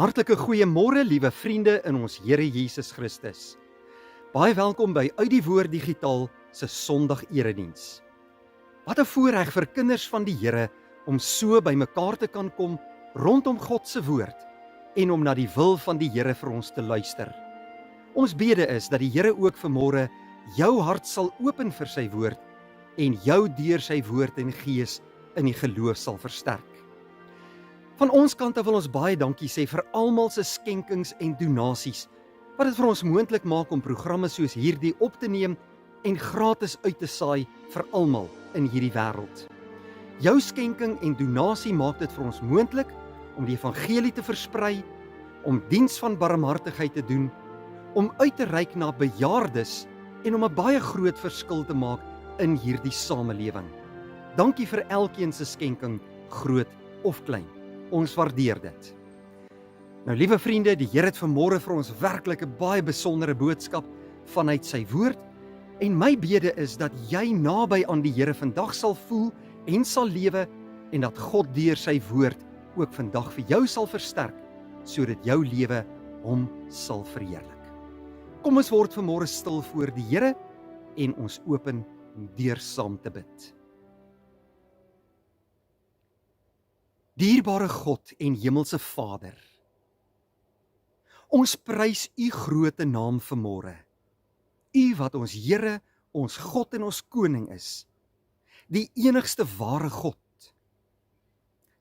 Hartlike goeiemôre, liewe vriende in ons Here Jesus Christus. Baie welkom by Uit die Woord Digitaal se Sondag Erediens. Wat 'n voorreg vir kinders van die Here om so by mekaar te kan kom rondom God se woord en om na die wil van die Here vir ons te luister. Ons bede is dat die Here ook vanmôre jou hart sal open vir sy woord en jou deur sy woord en gees in die geloof sal versterk. Van ons kant af wil ons baie dankie sê vir almal se skenkings en donasies wat dit vir ons moontlik maak om programme soos hierdie op te neem en gratis uit te saai vir almal in hierdie wêreld. Jou skenking en donasie maak dit vir ons moontlik om die evangelie te versprei, om diens van barmhartigheid te doen, om uit te reik na bejaardes en om 'n baie groot verskil te maak in hierdie samelewing. Dankie vir elkeen se skenking, groot of klein. Ons waardeer dit. Nou liewe vriende, die Here het vanmôre vir ons werklik 'n baie besondere boodskap vanuit sy woord en my bede is dat jy naby aan die Here vandag sal voel en sal lewe en dat God deur sy woord ook vandag vir jou sal versterk sodat jou lewe hom sal verheerlik. Kom ons word vanmôre stil voor die Here en ons open deur saam te bid. Dierbare God en hemelse Vader, ons prys u groote naam vanmôre. U wat ons Here, ons God en ons koning is, die enigste ware God.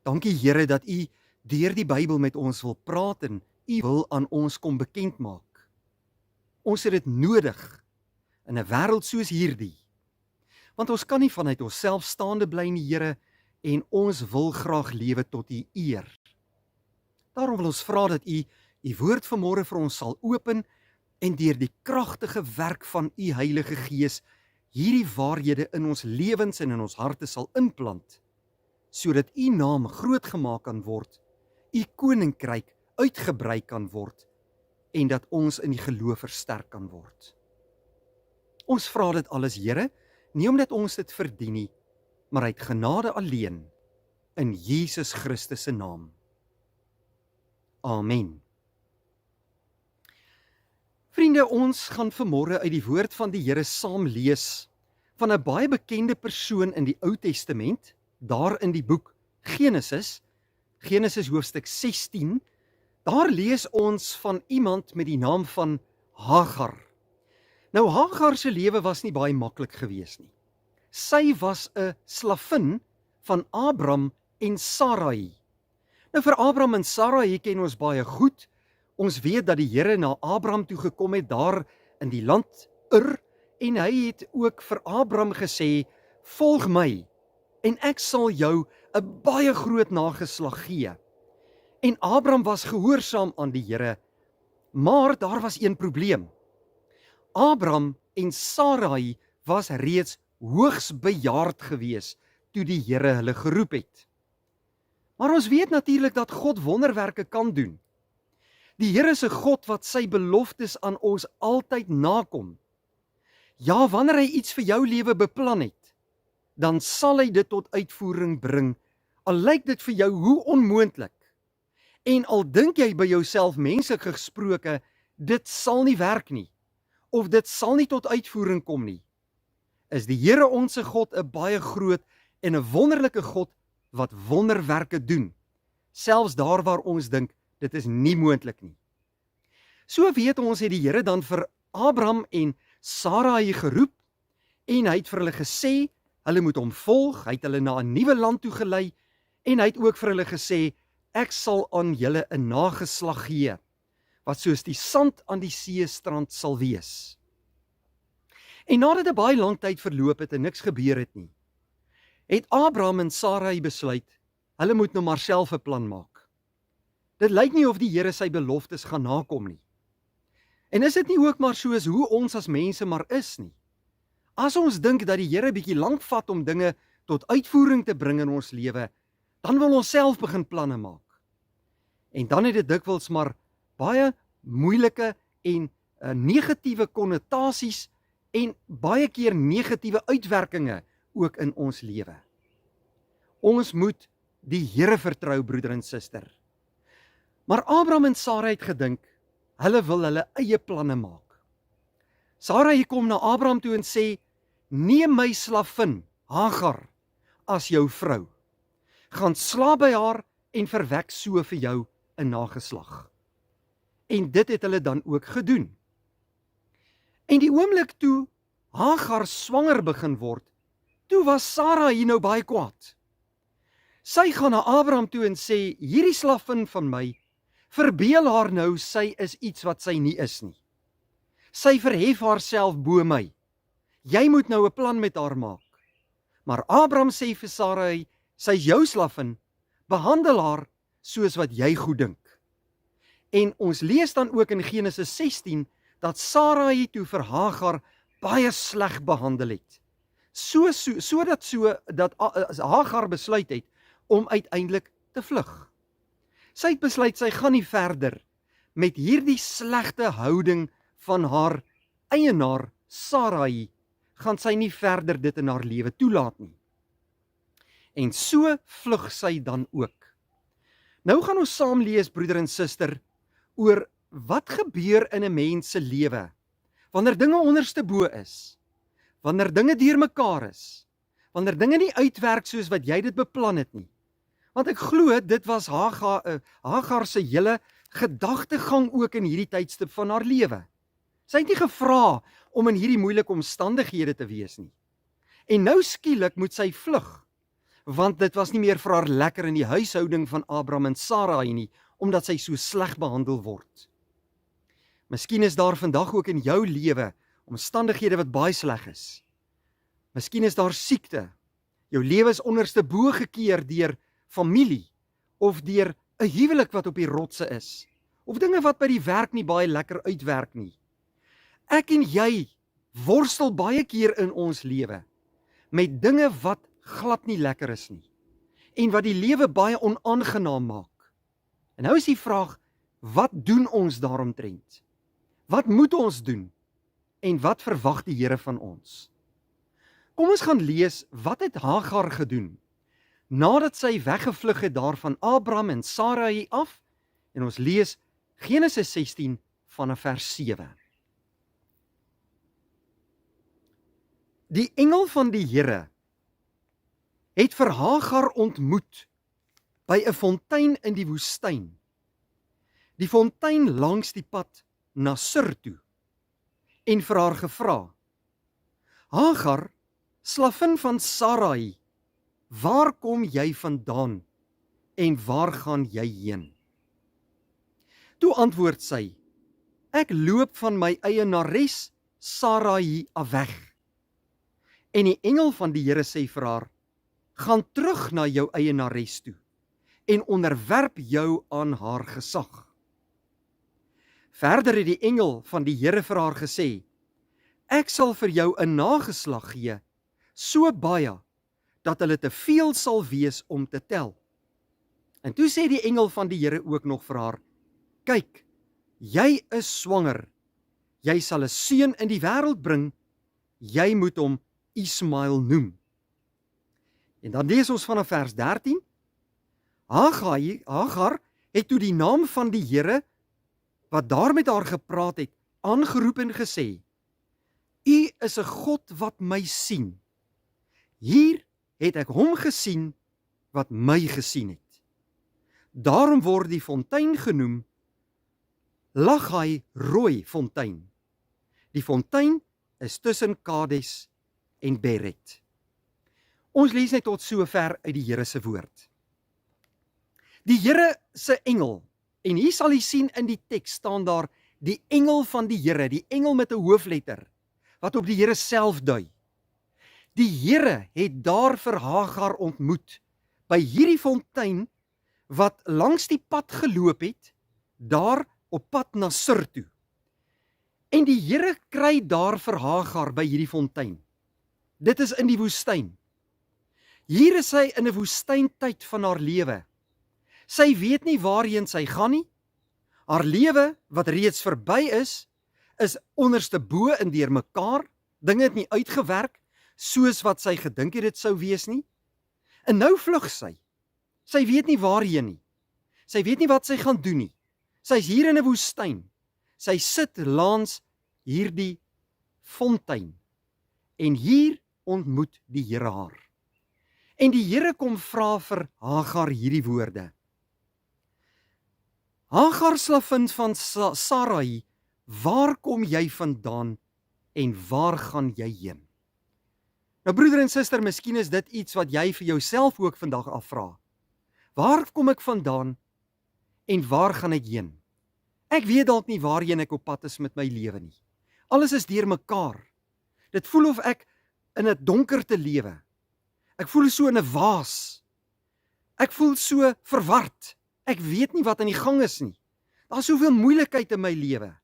Dankie Here dat u deur die Bybel met ons wil praat en u wil aan ons kom bekend maak. Ons het dit nodig in 'n wêreld soos hierdie, want ons kan nie vanuit onsself staande bly nie, Here, en ons wil graag lewe tot u eer. Daarom wil ons vra dat u woord vanmôre vir ons sal open en deur die kragtige werk van u Heilige Gees hierdie waarhede in ons lewens en in ons harte sal inplant, sodat u naam groot gemaak kan word, u koninkryk uitgebrei kan word en dat ons in die geloof versterk kan word. Ons vra dit alles, Here, nie omdat ons dit verdien nie, maar uit genade alleen, in Jesus Christus se naam. Amen. Vriende, ons gaan vanmôre uit die woord van die Here saam lees van 'n baie bekende persoon in die Ou Testament, daar in die boek Genesis hoofstuk 16, daar lees ons van iemand met die naam van Hagar. Nou Hagar se lewe was nie baie maklik gewees nie. Sy was 'n slavin van Abram en Sarai. Nou vir Abram en Sarai ken ons baie goed. Ons weet dat die Here na Abram toe gekom het daar in die land Ur en hy het ook vir Abram gesê, volg my en ek sal jou 'n baie groot nageslag gee. En Abram was gehoorsaam aan die Here, maar daar was een probleem. Abram en Sarai was reeds hoogs bejaard gewees toe die Here hulle geroep het. Maar ons weet natuurlik dat God wonderwerke kan doen. Die Here is 'n God wat sy beloftes aan ons altyd nakom. Ja, wanneer hy iets vir jou lewe beplan het, dan sal hy dit tot uitvoering bring, al lyk dit vir jou hoe onmoontlik. En al dink jy by jouself menslik gesproke, dit sal nie werk nie, of dit sal nie tot uitvoering kom nie, is die Here onse God 'n baie groot en 'n wonderlike God wat wonderwerke doen, selfs daar waar ons dink dit is nie moontlik nie. So weet ons het die Here dan vir Abram en Sarai geroep en hy het vir hulle gesê, hulle moet hom volg, hy het hulle na 'n nuwe land toe gelei en hy het ook vir hulle gesê, ek sal aan julle 'n nageslag gee, wat soos die sand aan die seestrand sal wees. En nadat 'n baie lang tyd verloop het en niks gebeur het nie, het Abram en Sarai besluit, hulle moet nou maar self 'n plan maak. Dit lyk nie of die Here sy beloftes gaan nakom nie. En is dit nie ook maar soos hoe ons as mense maar is nie? As ons dink dat die Here bietjie lank vat om dinge tot uitvoering te bring in ons lewe, dan wil ons self begin planne maak. En dan het dit dikwels maar baie moeilike en negatiewe konnotasies en baie keer negatiewe uitwerkinge ook in ons lewe. Ons moet die Here vertrou, broeder en suster. Maar Abraham en Sara het gedink, hulle wil hulle eie planne maak. Sara kom na Abraham toe en sê, neem my slavin, Hagar, as jou vrou. Gaan slaap by haar en verwek so vir jou 'n nageslag. En dit het hulle dan ook gedoen. En die oomblik toe Hagar swanger begin word, toe was Sara hier nou baie kwaad. Sy gaan na Abraham toe en sê, hierdie slavin van my, verbeel haar nou, sy is iets wat sy nie is nie. Sy verhef haarself bo my. Jy moet nou 'n plan met haar maak. Maar Abraham sê vir Sarai, sy is jou slavin, behandel haar soos wat jy goed dink. En ons lees dan ook in Genesis 16, dat Sarai toe vir Hagar baie sleg behandel het. Dat Hagar besluit het om uiteindelik te vlug. Sy het besluit, sy gaan nie verder met hierdie slegte houding van haar eienaar Sarai, gaan sy nie verder dit in haar lewe toelaat nie. En so vlug sy dan ook. Nou gaan ons saam lees, broeder en suster, oor wat gebeur in 'n mens se lewe, wanneer dinge onderste bo is, wanneer dinge deurmekaar is, wanneer dinge nie uitwerk soos wat jy dit beplan het nie. Want ek glo, dit was Hagar se hele gedagtegang ook in hierdie tydstip van haar lewe. Sy het nie gevra om in hierdie moeilike omstandighede te wees nie. En nou skielik moet sy vlug, want dit was nie meer vir haar lekker in die huishouding van Abraham en Sarai nie, omdat sy so sleg behandel word. Miskien is daar vandag ook in jou lewe omstandighede wat baie sleg is. Miskien is daar siekte. Jou lewe is onderste bo gekeer deur familie, of deur 'n huwelik wat op die rotse is, of dinge wat by die werk nie baie lekker uitwerk nie. Ek en jy worstel baie keer in ons lewe met dinge wat glad nie lekker is nie, en wat die lewe baie onaangenaam maak. En nou is die vraag, wat doen ons daaromtrent? Wat moet ons doen? En wat verwag die Here van ons? Kom ons gaan lees, wat het Hagar gedoen nadat sy weggevlug het daar van Abraham en Sarai af, en ons lees Genesis 16 vanaf vers 7. Die engel van die Here het vir Hagar ontmoet by 'n fontein in die woestyn, die fontein langs die pad na Sur toe, en vir haar gevra, Hagar, slavin van Sarai, waar kom jy vandaan en waar gaan jy heen? Toe antwoord sy, ek loop van my eienares Sarai af weg. En die engel van die Here sê vir haar, gaan terug na jou eienares toe en onderwerp jou aan haar gesag. Verder het die engel van die Here vir haar gesê, ek sal vir jou 'n nageslag gee, so baie, dat hulle te veel sal wees om te tel. En toe sê die engel van die Here ook nog vir haar, kyk, jy is swanger, jy sal 'n seun in die wêreld bring, jy moet hom Ismael noem. En dan lees ons vanaf vers 13, Hagar het toe die naam van die Here, wat daar met haar gepraat het, aangeroep en gesê, U is 'n God wat my sien. Hier het ek hom gesien wat my gesien het. Daarom word die fontein genoem Lachai Rooi fontein. Die fontein is tussen Kades en Beret. Ons lees net tot sover uit die Here se woord. Die Here se engel, en hier sal jy sien in die teks staan daar, die engel van die Here, die engel met 'n hoofletter, wat op die Here self dui. Die Here het daar vir Hagar ontmoet, by hierdie fontein, wat langs die pad geloop het, daar op pad na Sur toe. En die Here kry daar vir Hagar by hierdie fontein. Dit is in die woestyn. Hier is sy in 'n woestyntyd van haar lewe. Sy weet nie waarheen sy gaan nie. Haar lewe, wat reeds verby is onderste bo in deurmekaar. Dinge het nie uitgewerk soos wat sy gedink het dit sou wees nie. En nou vlug sy. Sy weet nie waarheen nie. Sy weet nie wat sy gaan doen nie. Sy is hier in 'n woestyn. Sy sit langs hierdie fontein. En hier ontmoet die Here haar. En die Here kom vra vir Hagar hierdie woorde. Hagar slavin van Sarai, waar kom jy vandaan en waar gaan jy heen? Nou broeder en suster, miskien is dit iets wat jy vir jouself ook vandag afvra. Waar kom ek vandaan en waar gaan ek heen? Ek weet dalk nie waarheen ek op pad is met my lewe nie. Alles is deurmekaar. Dit voel of ek in 'n donkerte lewe. Ek voel so in 'n waas. Ek voel so verward. Ek weet nie wat aan die gang is nie. Daar's soveel moeilikheid in my lewe.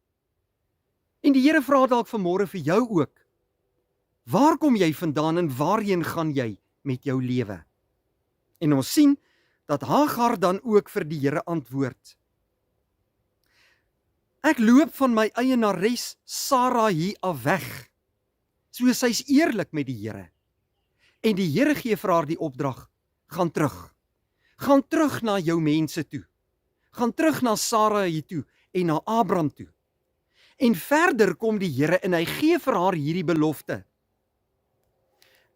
En die Here vra dalk vanmôre vir jou ook. Waar kom jy vandaan en waarheen gaan jy met jou lewe? En ons sien dat Hagar dan ook vir die Here antwoord. Ek loop van my eienares Sara hier af weg. So sy's eerlik met die Here. En die Here gee vir haar die opdrag, gaan terug. Gaan terug na jou mense toe. Gaan terug na Sara hier toe en na Abraham toe. En verder kom die Here en hy gee vir haar hierdie belofte.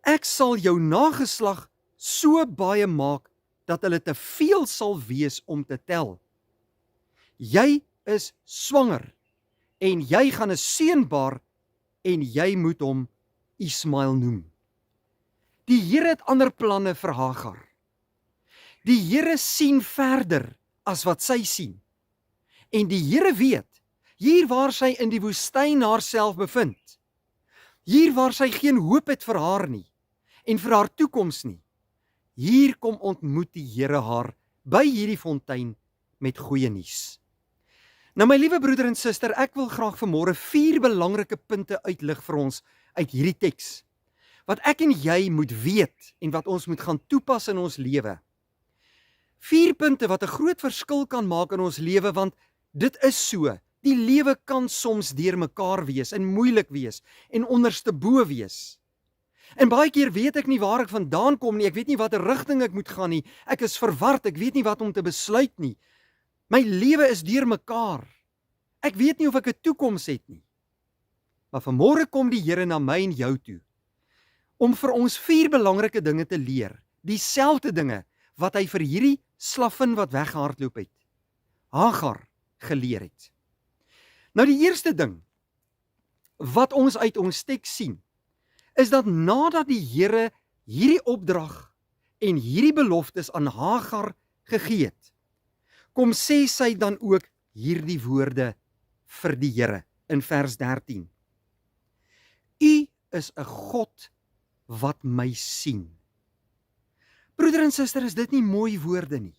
Ek sal jou nageslag so baie maak dat hulle te veel sal wees om te tel. Jy is swanger en jy gaan 'n seun baar en jy moet hom Ismael noem. Die Here het ander planne vir Hagar. Die Here sien verder as wat sy sien. En die Here weet, hier waar sy in die woestyn haarself bevind, hier waar sy geen hoop het vir haar nie, en vir haar toekoms nie, hier kom ontmoet die Here haar by hierdie fontein met goeie nuus. Nou my liewe broeder en suster, ek wil graag vanmôre 4 belangrike punte uitlig vir ons uit hierdie teks, wat ek en jy moet weet en wat ons moet gaan toepas in ons lewe. 4 punte wat 'n groot verskil kan maak in ons lewe, want dit is so. Die lewe kan soms deurmekaar wees en moeilik wees en onderste bo wees. En baie keer weet ek nie waar ek vandaan kom nie, ek weet nie watter rigting ek moet gaan nie, ek is verward, ek weet nie wat om te besluit nie. My lewe is deurmekaar. Ek weet nie of ek 'n toekoms het nie. Maar vanmôre kom die Here na my en jou toe, om vir ons 4 belangrike dinge te leer, dieselfde dinge wat hy vir hierdie slavin wat weggehardloop het, Hagar, geleer het. Nou die eerste ding wat ons uit ons teks sien, is dat nadat die Here hierdie opdrag en hierdie beloftes aan Hagar gegee het, kom sê sy dan ook hierdie woorde vir die Here in vers 13. U is 'n God wat my sien. Broeder en suster, is dit nie mooi woorde nie?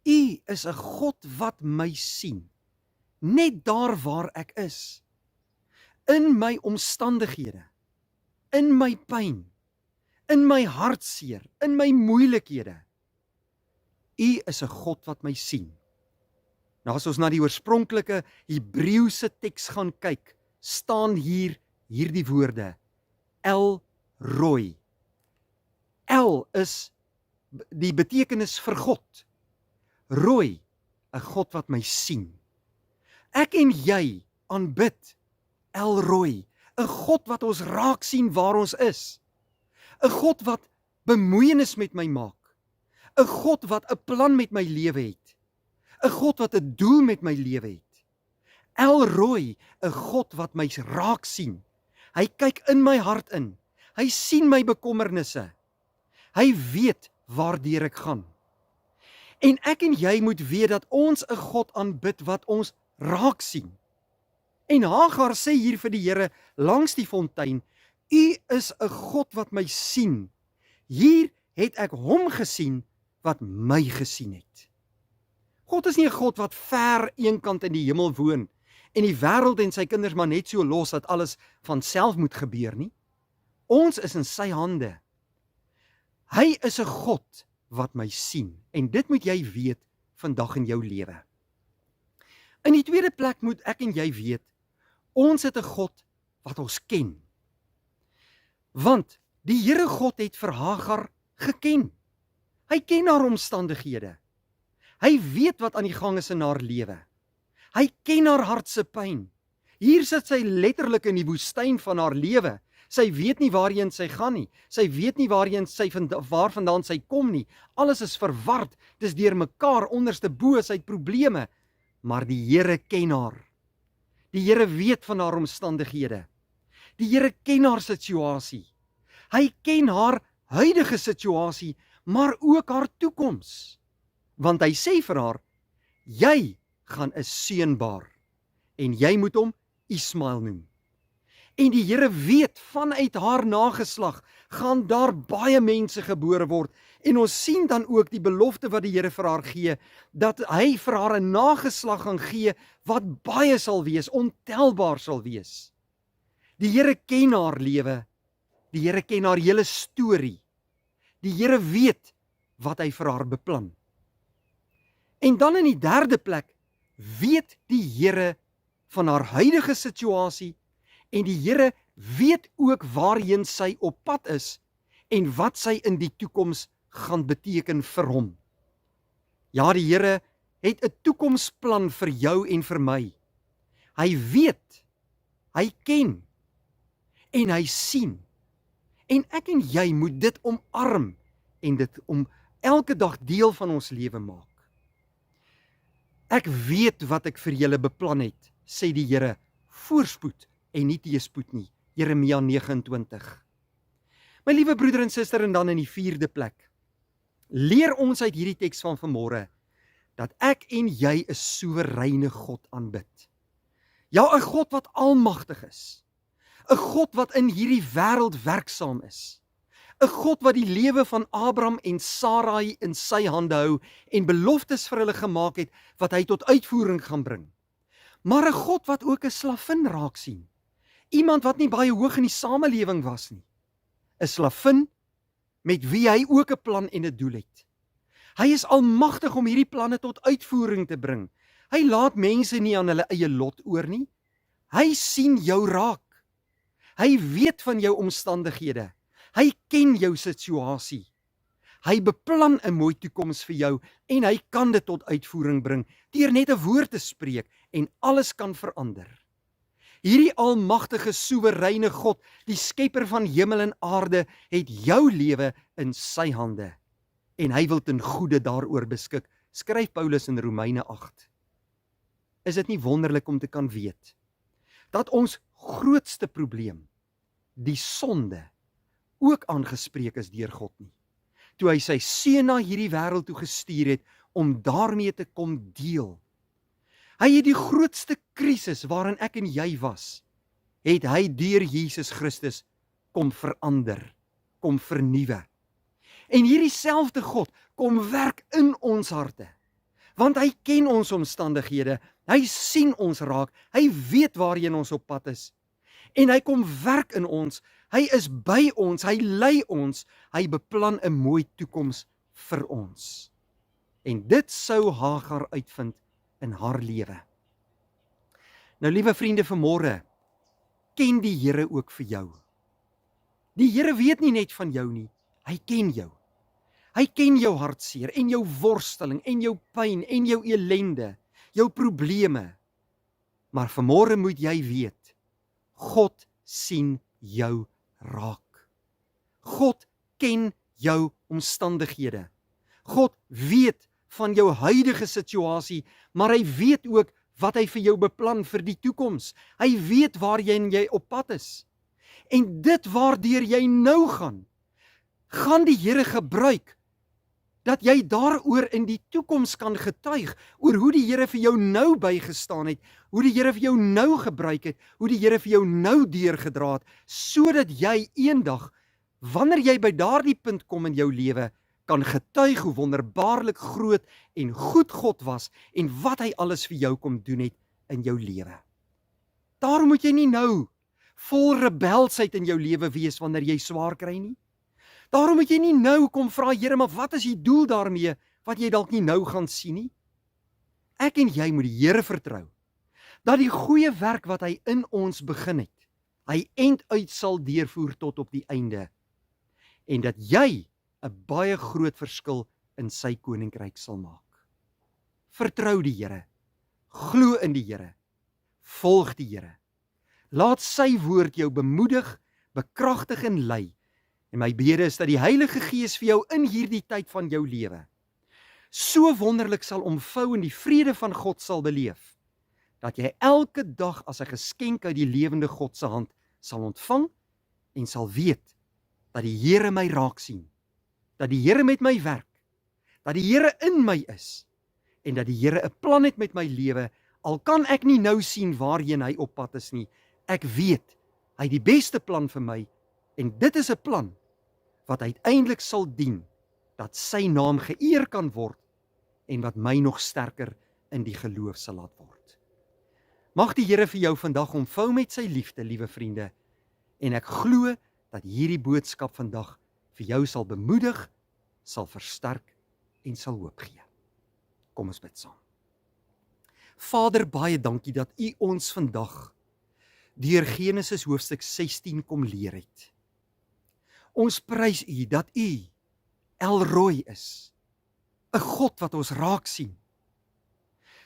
U is 'n God wat my sien. Net daar waar ek is. In my omstandighede. In my pyn. In my hartseer. In my moeilikhede. U is 'n God wat my sien. Nou as ons na die oorspronklike Hebreëse teks gaan kyk, staan hier hierdie woorde. El Roi. El is die betekenis vir God. Roi, 'n God wat my sien. Ek en jy aanbid El Roi, 'n God wat ons raak sien waar ons is. 'n God wat bemoeienis met my maak. 'n God wat 'n plan met my lewe het. 'n God wat 'n doel met my lewe het. El Roi, 'n God wat my raak sien. Hy kyk in my hart in. Hy sien my bekommernisse. Hy weet waardeur ek gaan. En ek en jy moet weet dat ons 'n God aanbid wat ons raak sien. En Hagar sê hier vir die Here langs die fontein, U is 'n God wat my sien. Hier het ek hom gesien wat my gesien het. God is nie 'n God wat ver eenkant in die hemel woon en die wêreld en sy kinders maar net so los dat alles van self moet gebeur nie. Ons is in sy hande. Hy is 'n God wat my sien en dit moet jy weet vandag in jou lewe. In die tweede plek moet ek en jy weet, ons het 'n God wat ons ken. Want die Here God het vir Hagar geken. Hy ken haar omstandighede. Hy weet wat aan die gang is in haar lewe. Hy ken haar hart se pyn. Hier sit sy letterlik in die woestyn van haar lewe. Sy weet nie waarheen sy gaan nie. Sy weet nie waar vandaan sy kom nie. Alles is verward. Dis deurmekaar, onderste bo, sy het probleme. Maar die Here ken haar. Die Here weet van haar omstandighede. Die Here ken haar situasie. Hy ken haar huidige situasie, maar ook haar toekoms. Want hy sê vir haar, jy gaan 'n seun baar en jy moet hom Ismael noem. En die Here weet vanuit haar nageslag gaan daar baie mense gebore word. En ons sien dan ook die belofte wat die Here vir haar gee, dat hy vir haar 'n nageslag gaan gee wat baie sal wees, ontelbaar sal wees. Die Here ken haar lewe. Die Here ken haar hele storie. Die Here weet wat hy vir haar beplan. En dan in die derde plek, weet die Here van haar huidige situasie en die Here weet ook waarheen sy op pad is en wat sy in die toekoms gaan beteken vir hom. Ja, die Here het 'n toekomsplan vir jou en vir my. Hy weet, hy ken en hy sien. En ek en jy moet dit omarm en dit om elke dag deel van ons lewe maak. Ek weet wat ek vir julle beplan het, sê die Here, voorspoed en nie teëspoed nie. Jeremia 29. My liewe broeder en suster, en dan in die vierde plek, leer ons uit hierdie teks van vanmôre, dat ek en jy 'n soewereine God aanbid. Ja, 'n God wat almagtig is. 'n God wat in hierdie wêreld werksaam is. 'n God wat die lewe van Abraham en Sarai in sy hande hou en beloftes vir hulle gemaak het wat hy tot uitvoering gaan bring. Maar 'n God wat ook 'n slavin raak sien. Iemand wat nie baie hoog in die samelewing was nie. 'n Slavin met wie hy ook 'n plan en 'n doel het. Hy is almagtig om hierdie planne tot uitvoering te bring. Hy laat mense nie aan hulle eie lot oor nie. Hy sien jou raak. Hy weet van jou omstandighede. Hy ken jou situasie. Hy beplan 'n mooi toekoms vir jou en hy kan dit tot uitvoering bring deur net 'n woord te spreek en alles kan verander. Hierdie almagtige soewereine God, die skepper van hemel en aarde, het jou lewe in sy hande en hy wil ten goeie daaroor beskik, skryf Paulus in Romeine 8. Is dit nie wonderlik om te kan weet dat ons grootste probleem, die sonde, ook aangespreek is deur God nie. Toe hy sy seun na hierdie wêreld toe gestuur het om daarmee te kom deel. Hy het die grootste krisis waarin ek en jy was, het hy deur Jesus Christus kom verander, kom vernuwe. En hierdie selfde God kom werk in ons harte, want hy ken ons omstandighede, hy sien ons raak, hy weet waarheen ons op pad is. En hy kom werk in ons, hy is by ons, hy lei ons, hy beplan 'n mooi toekoms vir ons. En dit sou Hagar uitvind in haar lewe. Nou liewe vriende, vanmôre ken die Here ook vir jou. Die Here weet nie net van jou nie, hy ken jou. Hy ken jou hartseer en jou worsteling en jou pyn en jou elende, jou probleme. Maar vanmôre moet jy weet, God sien jou raak. God ken jou omstandighede. God weet van jou huidige situasie, maar hy weet ook wat hy vir jou beplan vir die toekoms. Hy weet waarheen jy op pad is. En dit waardeur jy nou gaan die Here gebruik, dat jy daaroor in die toekoms kan getuig, oor hoe die Here vir jou nou bygestaan het, hoe die Here vir jou nou gebruik het, hoe die Here vir jou nou deurgedra het, sodat jy eendag, wanneer jy by daardie punt kom in jou lewe, kan getuig hoe wonderbaarlik groot en goed God was en wat hy alles vir jou kom doen het in jou lewe. Daarom moet jy nie nou vol rebelsheid in jou lewe wees wanneer jy swaar kry nie. Daarom moet jy nie nou kom vra, Here, maar wat is die doel daarmee, wat jy dalk nie nou gaan sien nie? Ek en jy moet die Here vertrou, dat die goeie werk wat hy in ons begin het, hy end uit sal deurvoer tot op die einde, en dat jy 'n baie groot verskil in sy koninkryk sal maak. Vertrou die Here. Glo in die Here. Volg die Here. Laat sy woord jou bemoedig, bekragtig en lei. En my bede is dat die Heilige Gees vir jou in hierdie tyd van jou lewe so wonderlik sal omvou en die vrede van God sal beleef, dat jy elke dag as 'n geskenk uit die lewende God se hand sal ontvang en sal weet dat die Here my raak sien, dat die Here met my werk, dat die Here in my is en dat die Here 'n plan het met my lewe, al kan ek nie nou sien waarheen hy op pad is nie. Ek weet, hy het die beste plan vir my en dit is 'n plan wat uiteindelik sal dien dat sy naam geëer kan word en wat my nog sterker in die geloof sal laat word. Mag die Here vir jou vandag omvou met sy liefde, liewe vriende, en ek glo dat hierdie boodskap vandag vir jou sal bemoedig, sal versterk en sal hoop gee. Kom ons bid saam. Vader, baie dankie dat U ons vandag deur Genesis hoofstuk 16 kom leer het. Ons prys U dat U El Roi is, 'n God wat ons raak sien,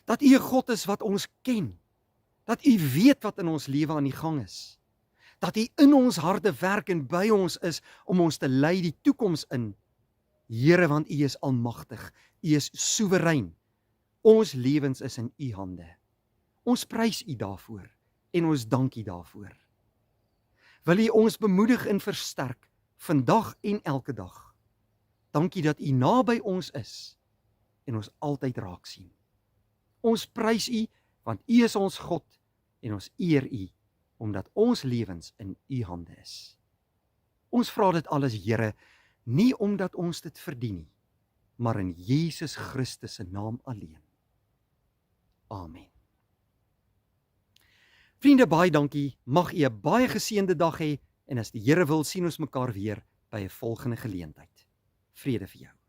dat U 'n God is wat ons ken, dat U weet wat in ons lewe aan die gang is, dat U in ons harte werk en by ons is om ons te lei die toekoms in. Here, want U is almagtig, U is soewerein. Ons lewens is in U hande. Ons prys U daarvoor en ons dank U daarvoor. Wil U ons bemoedig en versterk vandag en elke dag. Dankie dat U naby ons is en ons altyd raak sien. Ons prys U want U is ons God en ons eer U omdat ons lewens in U hande is. Ons vra dit alles, Here, nie omdat ons dit verdien nie, maar in Jesus Christus se naam alleen. Amen. Vriende, baie dankie. Mag U 'n baie geseënde dag hê en as die Here wil, sien ons mekaar weer by 'n volgende geleentheid. Vrede vir jou.